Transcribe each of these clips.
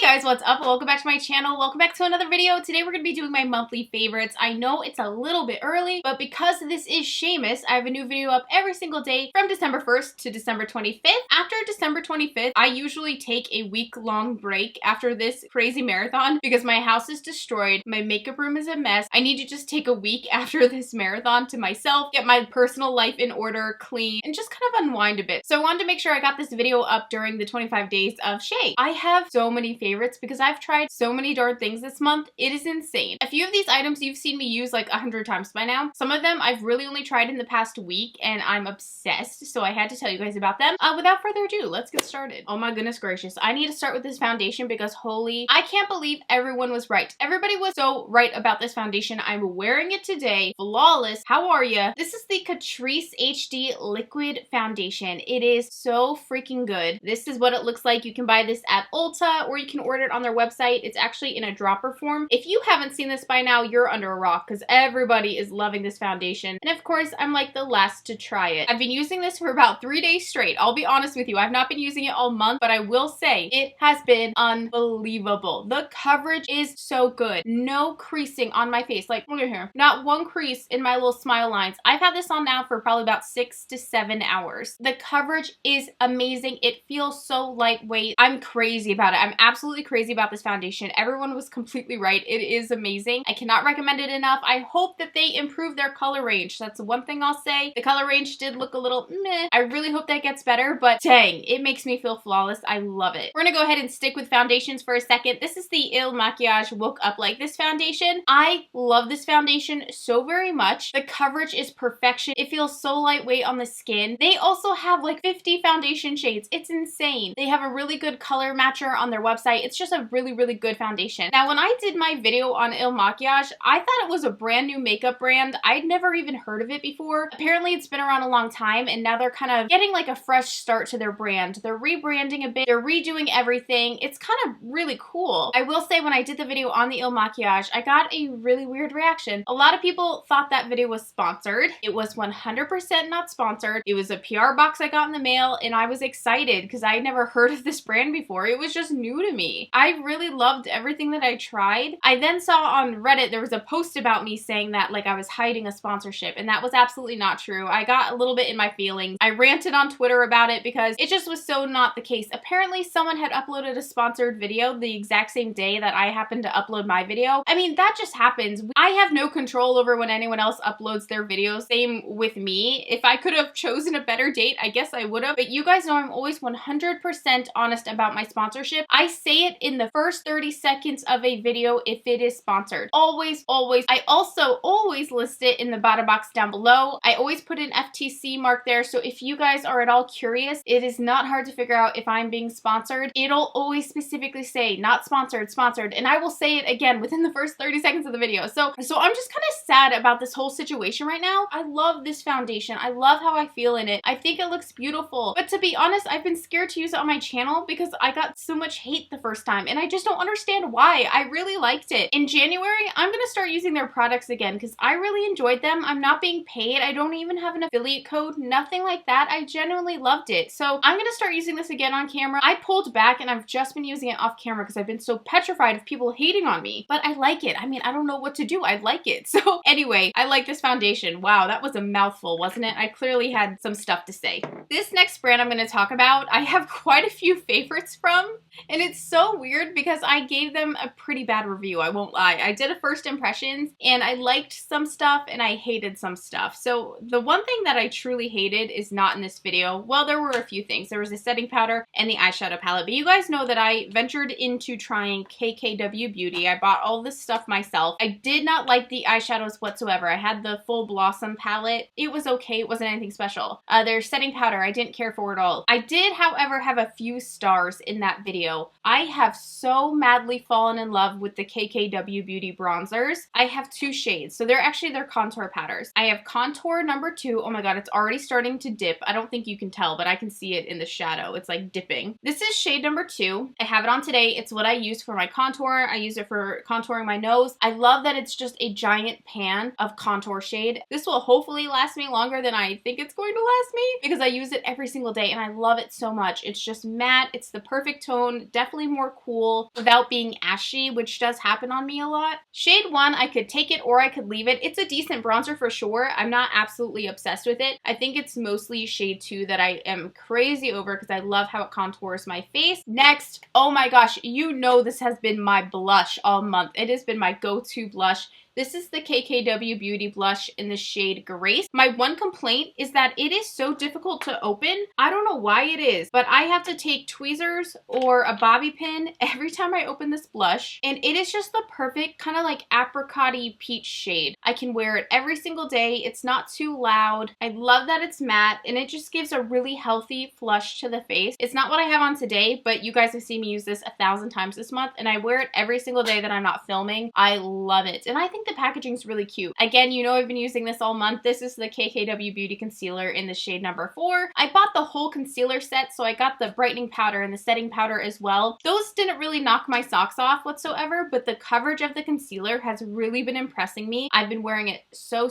Guys, what's up? Welcome back to my channel. Welcome back to another video. Today we're going to be doing my monthly favorites. I know it's a little bit early, but because this is Shameless, I have a new video up every single day from December 1st to December 25th. After December 25th, I usually take a week-long break after this crazy marathon because my house is destroyed, my makeup room is a mess. I need to just take a week after this marathon to myself, get my personal life in order, clean, and just kind of unwind a bit. So I wanted to make sure I got this video up during the 25 days of SHAE. I have so many favorites because I've tried so many darn things this month. It is insane. A few of these items you've seen me use like 100 times by now. Some of them I've really only tried in the past week and I'm obsessed, so I had to tell you guys about them. Without further ado, let's get started. Oh my goodness gracious. I need to start with this foundation because holy, I can't believe everyone was right. Everybody was so right about this foundation. I'm wearing it today. Flawless. How are ya? This is the Catrice HD Liquid Foundation. It is so freaking good. This is what it looks like. You can buy this at Ulta or you can order it on their website. It's actually in a dropper form. If you haven't seen this by now, you're under a rock because everybody is loving this foundation. And of course, I'm like the last to try it. I've been using this for about 3 days straight. I'll be honest with you. I've not been using it all month, but I will say it has been unbelievable. The coverage is so good. No creasing on my face. Like, look at here. Not one crease in my little smile lines. I've had this on now for probably about 6 to 7 hours. The coverage is amazing. It feels so lightweight. I'm crazy about it. I'm absolutely crazy about this foundation. Everyone was completely right. It is amazing. I cannot recommend it enough. I hope that they improve their color range. That's the one thing I'll say. The color range did look a little meh. I really hope that gets better, but dang, it makes me feel flawless. I love it. We're gonna go ahead and stick with foundations for a second. This is the Il Makiage Woke Up Like This foundation. I love this foundation so very much. The coverage is perfection. It feels so lightweight on the skin. They also have like 50 foundation shades. It's insane. They have a really good color matcher on their website. It's just a really, really good foundation. Now, when I did my video on Il Makiage, I thought it was a brand new makeup brand. I'd never even heard of it before. Apparently, it's been around a long time, and now they're kind of getting like a fresh start to their brand. They're rebranding a bit. They're redoing everything. It's kind of really cool. I will say when I did the video on the Il Makiage, I got a really weird reaction. A lot of people thought that video was sponsored. It was 100% not sponsored. It was a PR box I got in the mail, and I was excited because I had never heard of this brand before. It was just new to me. I really loved everything that I tried. I then saw on Reddit there was a post about me saying that like I was hiding a sponsorship, and that was absolutely not true. I got a little bit in my feelings. I ranted on Twitter about it because it just was so not the case. Apparently someone had uploaded a sponsored video the exact same day that I happened to upload my video. I mean, that just happens. I have no control over when anyone else uploads their videos. Same with me. If I could have chosen a better date, I guess I would have. But you guys know I'm always 100% honest about my sponsorship. I say it in the first 30 seconds of a video if it is sponsored. Always, always. I also always list it in the bottom box down below. I always put an FTC mark there, so if you guys are at all curious, it is not hard to figure out if I'm being sponsored. It'll always specifically say not sponsored, sponsored, and I will say it again within the first 30 seconds of the video. So I'm just kind of sad about this whole situation right now. I love this foundation. I love how I feel in it. I think it looks beautiful, but to be honest, I've been scared to use it on my channel because I got so much hate the first time, and I just don't understand why. I really liked it. In January, I'm gonna start using their products again because I really enjoyed them. I'm not being paid. I don't even have an affiliate code, nothing like that. I genuinely loved it. So I'm gonna start using this again on camera. I pulled back and I've just been using it off camera because I've been so petrified of people hating on me, but I like it. I mean, I don't know what to do. I like it. So anyway, I like this foundation. Wow, that was a mouthful, wasn't it? I clearly had some stuff to say. This next brand I'm gonna talk about, I have quite a few favorites from, and it's so weird because I gave them a pretty bad review, I won't lie. I did a first impressions and I liked some stuff and I hated some stuff. So the one thing that I truly hated is not in this video. Well, there were a few things. There was the setting powder and the eyeshadow palette, but you guys know that I ventured into trying KKW Beauty. I bought all this stuff myself. I did not like the eyeshadows whatsoever. I had the Full Blossom palette. It was okay. It wasn't anything special. Their setting powder, I didn't care for at all. I did, however, have a few stars in that video. I have so madly fallen in love with the KKW Beauty bronzers. I have 2 shades, so they're actually their contour powders. I have contour number 2. Oh my god, it's already starting to dip. I don't think you can tell, but I can see it in the shadow. It's like dipping. This is shade number 2. I have it on today. It's what I use for my contour. I use it for contouring my nose. I love that it's just a giant pan of contour shade. This will hopefully last me longer than I think it's going to last me because I use it every single day and I love it so much. It's just matte. It's the perfect tone. Definitely more cool without being ashy, which does happen on me a lot. Shade 1, I could take it or I could leave it. It's a decent bronzer for sure. I'm not absolutely obsessed with it. I think it's mostly shade 2 that I am crazy over because I love how it contours my face. Next, oh my gosh, you know this has been my blush all month. It has been my go-to blush. This is the KKW Beauty blush in the shade Grace. My one complaint is that it is so difficult to open. I don't know why it is, but I have to take tweezers or a bobby pin every time I open this blush, and it is just the perfect kind of like apricot-y peach shade. I can wear it every single day. It's not too loud. I love that it's matte, and it just gives a really healthy flush to the face. It's not what I have on today, but you guys have seen me use this 1,000 times this month, and I wear it every single day that I'm not filming. I love it, and I think the packaging is really cute. Again, you know I've been using this all month. This is the KKW Beauty Concealer in the shade number 4. I bought the whole concealer set, so I got the brightening powder and the setting powder as well. Those didn't really knock my socks off whatsoever, but the coverage of the concealer has really been impressing me. I've been wearing it so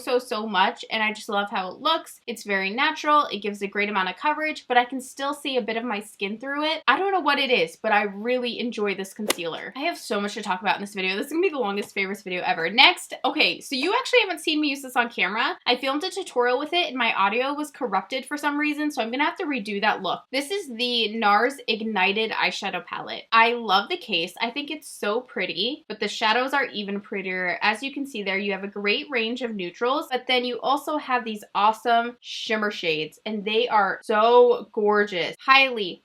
much, and I just love how it looks. It's very natural. It gives a great amount of coverage, but I can still see a bit of my skin through it. I don't know what it is, but I really enjoy this concealer. I have so much to talk about in this video. This is gonna be the longest favorites video ever. Next, okay, so you actually haven't seen me use this on camera. I filmed a tutorial with it and my audio was corrupted for some reason, so I'm gonna have to redo that look. This is the NARS Ignited Eyeshadow Palette. I love the case. I think it's so pretty, but the shadows are even prettier. As you can see there, you have a great range of neutrals, but then you also have these awesome shimmer shades, and they are so gorgeous. Highly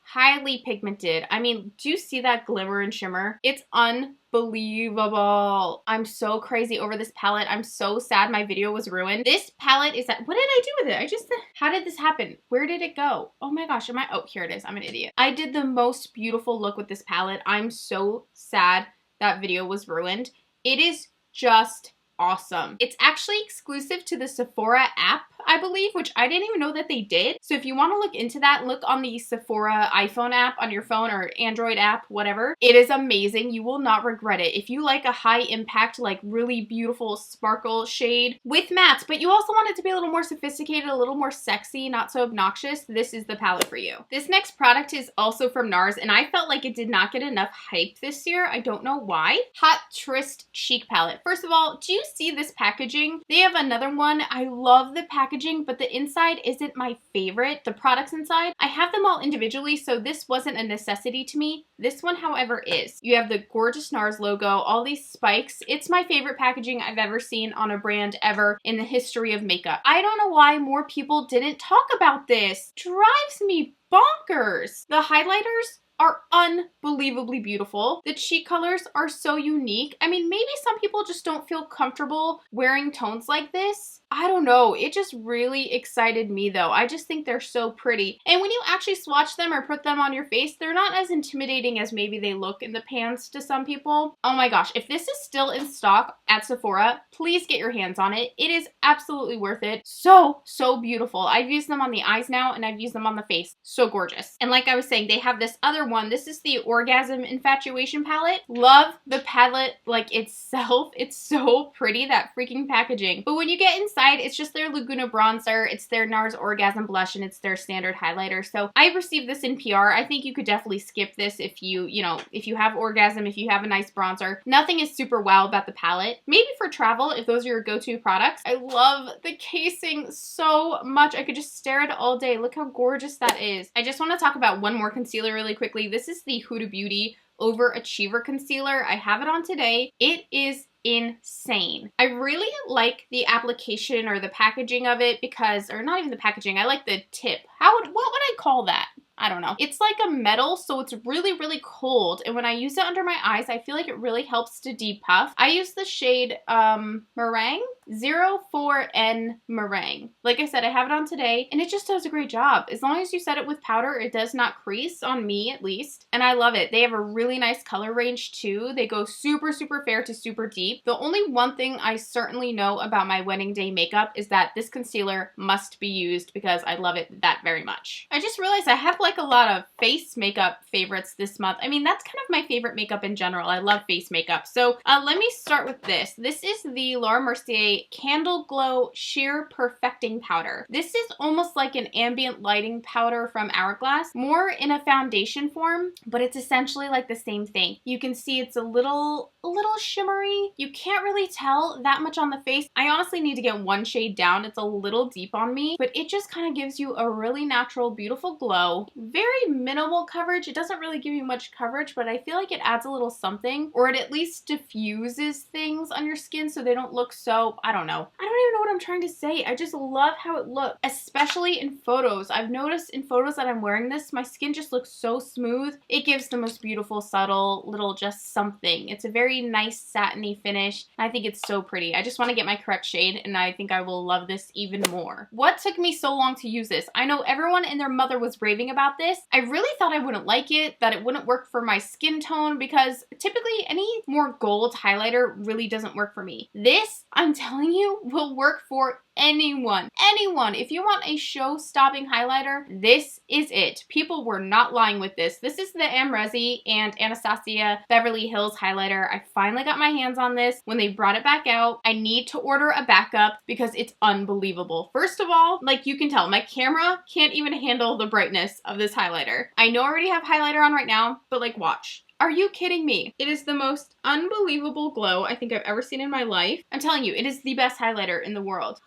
pigmented. I mean, do you see that glimmer and shimmer? It's unbelievable. I'm so crazy over this palette. I'm so sad my video was ruined. This palette is that, what did I do with it? How did this happen? Where did it go? Oh my gosh, oh, here it is. I'm an idiot. I did the most beautiful look with this palette. I'm so sad that video was ruined. It is just awesome. It's actually exclusive to the Sephora app, I believe, which I didn't even know that they did. So if you want to look into that, look on the Sephora iPhone app on your phone or Android app, whatever. It is amazing. You will not regret it. If you like a high impact, like really beautiful sparkle shade with mattes, but you also want it to be a little more sophisticated, a little more sexy, not so obnoxious, this is the palette for you. This next product is also from NARS, and I felt like it did not get enough hype this year. I don't know why. Hot Tryst Cheek Palette. First of all, do you see this packaging? They have another one. I love the packaging, but the inside isn't my favorite. The products inside, I have them all individually, so this wasn't a necessity to me. This one, however, is. You have the gorgeous NARS logo, all these spikes. It's my favorite packaging I've ever seen on a brand ever in the history of makeup. I don't know why more people didn't talk about this. Drives me bonkers. The highlighters are unbelievably beautiful. The cheek colors are so unique. I mean, maybe some people just don't feel comfortable wearing tones like this. I don't know. It just really excited me though. I just think they're so pretty. And when you actually swatch them or put them on your face, they're not as intimidating as maybe they look in the pans to some people. Oh my gosh, if this is still in stock at Sephora, please get your hands on it. It is absolutely worth it. So beautiful. I've used them on the eyes now and I've used them on the face. So gorgeous. And like I was saying, they have this other one. This is the Orgasm Infatuation palette. Love the palette like itself. It's so pretty, that freaking packaging. But when you get inside, it's just their Laguna bronzer, it's their NARS Orgasm blush, and it's their standard highlighter. So I received this in PR. I think you could definitely skip this if if you have Orgasm, if you have a nice bronzer. Nothing is super wow about the palette. Maybe for travel, if those are your go-to products. I love the casing so much. I could just stare at it all day. Look how gorgeous that is. I just want to talk about one more concealer really quickly. This is the Ulta Beauty Overachiever Concealer. I have it on today. It is insane. I really like the application or the packaging of it because, or not even the packaging, I like the tip. What would I call that? I don't know. It's like a metal, so it's really cold. And when I use it under my eyes, I feel like it really helps to depuff. I use the shade Meringue, 04N Meringue. Like I said, I have it on today, and it just does a great job. As long as you set it with powder, it does not crease, on me at least. And I love it. They have a really nice color range too. They go super fair to super deep. The only one thing I certainly know about my wedding day makeup is that this concealer must be used because I love it that very much. I just realized I have like like a lot of face makeup favorites this month. I mean, that's kind of my favorite makeup in general. I love face makeup. So let me start with this. This is the Laura Mercier Candle Glow Sheer Perfecting Powder. This is almost like an ambient lighting powder from Hourglass, more in a foundation form, but it's essentially like the same thing. You can see it's a little shimmery. You can't really tell that much on the face. I honestly need to get one shade down. It's a little deep on me, but it just kind of gives you a really natural, beautiful glow. Very minimal coverage. It doesn't really give you much coverage, but I feel like it adds a little something, or it at least diffuses things on your skin so they don't look so, I don't know. I don't even know what I'm trying to say. I just love how it looks, especially in photos. I've noticed in photos that I'm wearing this, my skin just looks so smooth. It gives the most beautiful, subtle, little just something. It's a very nice satiny finish. I think it's so pretty. I just want to get my correct shade, and I think I will love this even more. What took me so long to use this? I know everyone and their mother was raving about this. I really thought I wouldn't like it, that it wouldn't work for my skin tone, because typically any more gold highlighter really doesn't work for me. This, I'm telling you, will work for anyone. Anyone. If you want a show-stopping highlighter, this is it. People were not lying with this. This is the Amrezi and Anastasia Beverly Hills highlighter. I finally got my hands on this when they brought it back out. I need to order a backup because it's unbelievable. First of all, like you can tell, my camera can't even handle the brightness of this highlighter. I know I already have highlighter on right now, but like watch. Are you kidding me? It is the most unbelievable glow I think I've ever seen in my life. I'm telling you, it is the best highlighter in the world.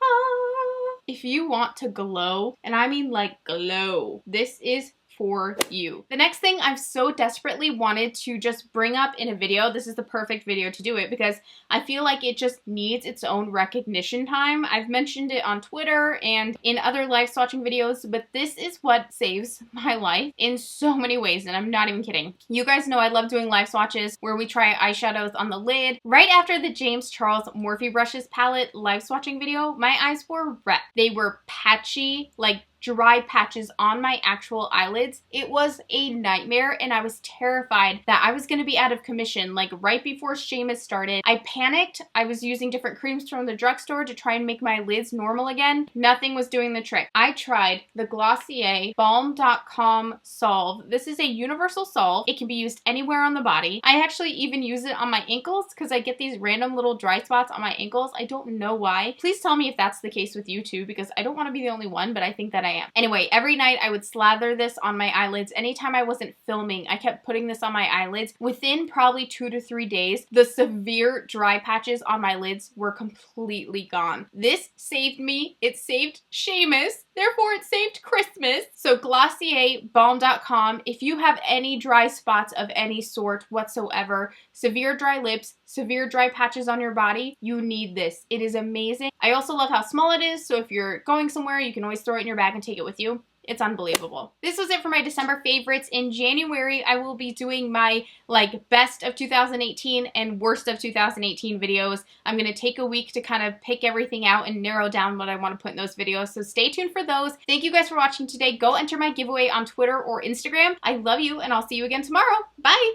If you want to glow, and I mean like glow, this is for you. The next thing I've so desperately wanted to just bring up in a video, this is the perfect video to do it because I feel like it just needs its own recognition time. I've mentioned it on Twitter and in other live swatching videos, but this is what saves my life in so many ways, and I'm not even kidding. You guys know I love doing live swatches where we try eyeshadows on the lid. Right after the James Charles Morphe Brushes palette live swatching video, my eyes were red. They were patchy, like dry patches on my actual eyelids. It was a nightmare, and I was terrified that I was going to be out of commission. Like right before SHAEMIS started, I panicked. I was using different creams from the drugstore to try and make my lids normal again. Nothing was doing the trick. I tried the Glossier Balm.com Solve. This is a universal solve. It can be used anywhere on the body. I actually even use it on my ankles because I get these random little dry spots on my ankles. I don't know why. Please tell me if that's the case with you too, because I don't want to be the only one, but I think that I am. Anyway, every night I would slather this on my eyelids. Anytime I wasn't filming, I kept putting this on my eyelids. Within probably 2 to 3 days, the severe dry patches on my lids were completely gone. This saved me. It saved SHAEMIS. Therefore, it saved Christmas. So Glossier Balm.com, if you have any dry spots of any sort whatsoever, severe dry lips, severe dry patches on your body, you need this. It is amazing. I also love how small it is, so if you're going somewhere, you can always throw it in your bag and take it with you. It's unbelievable. This was it for my December favorites. In January, I will be doing my like best of 2018 and worst of 2018 videos. I'm going to take a week to kind of pick everything out and narrow down what I want to put in those videos. So stay tuned for those. Thank you guys for watching today. Go enter my giveaway on Twitter or Instagram. I love you, and I'll see you again tomorrow. Bye!